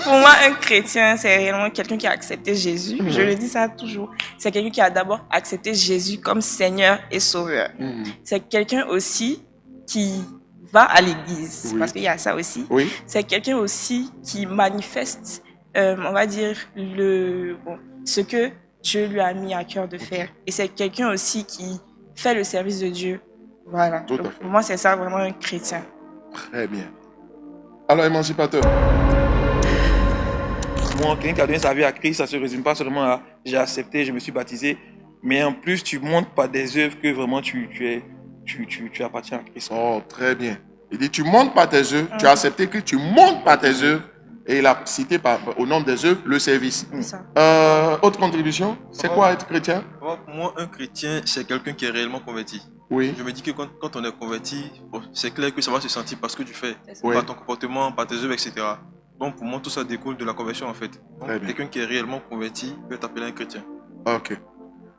Pour moi, un chrétien, c'est réellement quelqu'un qui a accepté Jésus. Je le dis ça toujours. C'est quelqu'un qui a d'abord accepté Jésus comme Seigneur et Sauveur. C'est quelqu'un aussi qui va à l'église, parce qu'il y a ça aussi. C'est quelqu'un aussi qui manifeste, on va dire, ce que Dieu lui a mis à cœur de faire. Et c'est quelqu'un aussi qui fait le service de Dieu. Voilà. Donc, pour moi, c'est ça vraiment un chrétien. Très bien. Alors, émancipateur. Moi, quelqu'un qui a donné sa vie à Christ, ça ne se résume pas seulement à j'ai accepté, je me suis baptisé, mais en plus, tu montres par des œuvres que vraiment tu appartiens à Christ. Oh, très bien. Il dit, tu montres par tes œuvres, tu as accepté Christ, tu montres par tes œuvres, et il a cité au nom des œuvres le service. Autre contribution, c'est quoi être chrétien? Pour moi, un chrétien, c'est quelqu'un qui est réellement converti. Oui. Je me dis que quand on est converti, c'est clair que ça va se sentir par ce que tu fais, par ton comportement, par tes œuvres, etc. Donc pour moi, tout ça découle de la conversion en fait. Quelqu'un qui est réellement converti peut t'appeler un chrétien. Ok.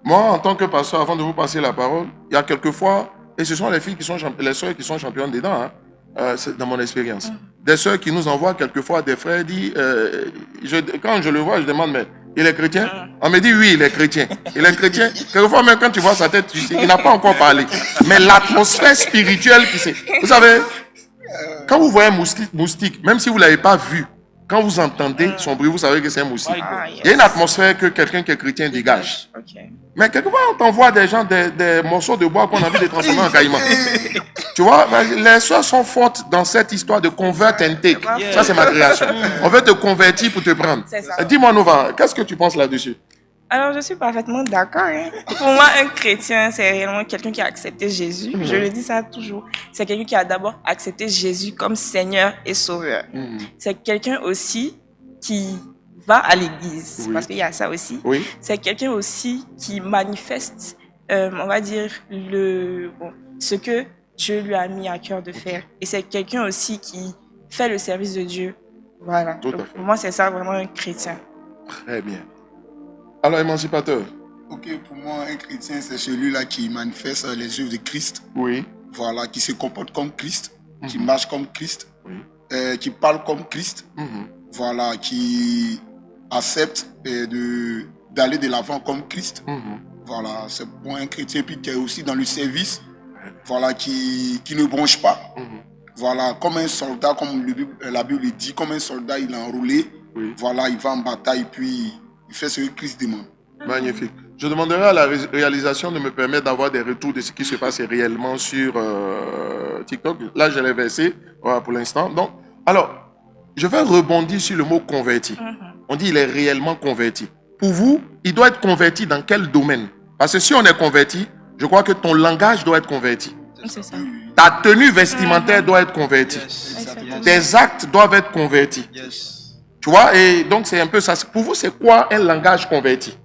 Moi, en tant que pasteur, avant de vous passer la parole, il y a quelques fois, et ce sont les filles les sœurs qui sont championnes dedans, c'est dans mon expérience. Des sœurs qui nous envoient quelquefois des frères, disent, quand je le vois, je demande, mais il est chrétien? On me dit oui, il est chrétien. Il est chrétien. Quelquefois, même quand tu vois sa tête, tu sais, il n'a pas encore parlé. Mais l'atmosphère spirituelle qui c'est. Vous savez, quand vous voyez un moustique, même si vous ne l'avez pas vu, quand vous entendez son bruit, vous savez que c'est un moustique. Il y a une atmosphère que quelqu'un qui est chrétien dégage. Mais quelquefois, on t'envoie des gens, des morceaux de bois qu'on a envie de transformer en caïman. Tu vois, les soeurs sont fortes dans cette histoire de convert and take. Ça, c'est ma création. On veut te convertir pour te prendre. Dis-moi, Nova, qu'est-ce que tu penses là-dessus? Alors, je suis parfaitement d'accord. Pour moi, un chrétien, c'est réellement quelqu'un qui a accepté Jésus. Je le dis ça toujours. C'est quelqu'un qui a d'abord accepté Jésus comme Seigneur et Sauveur. C'est quelqu'un aussi qui va à l'église, parce qu'il y a ça aussi. C'est quelqu'un aussi qui manifeste, on va dire, ce que Dieu lui a mis à cœur de faire. Et c'est quelqu'un aussi qui fait le service de Dieu. Voilà. Donc, pour moi, c'est ça vraiment un chrétien. Très bien. Alors, émancipateur. Ok, pour moi, un chrétien, c'est celui-là qui manifeste les œuvres de Christ. Oui. Voilà, qui se comporte comme Christ, qui marche comme Christ, qui parle comme Christ. Voilà, qui accepte d'aller de l'avant comme Christ. Voilà, c'est pour un chrétien, puis qui est aussi dans le service, voilà, qui ne bronche pas. Voilà, comme un soldat, comme la Bible dit, comme un soldat, il est enroulé. Voilà, il va en bataille, puis il fait ce que Christ demande. Magnifique. Je demanderai à la réalisation de me permettre d'avoir des retours de ce qui se passe réellement sur TikTok. Là, je l'ai versé pour l'instant. Donc, alors, je vais rebondir sur le mot converti. On dit il est réellement converti. Pour vous, il doit être converti dans quel domaine? Parce que si on est converti, je crois que ton langage doit être converti. C'est ça. Ta tenue vestimentaire doit être convertie. Tes actes doivent être convertis. Tu vois, et donc c'est un peu ça. Pour vous, c'est quoi un langage converti?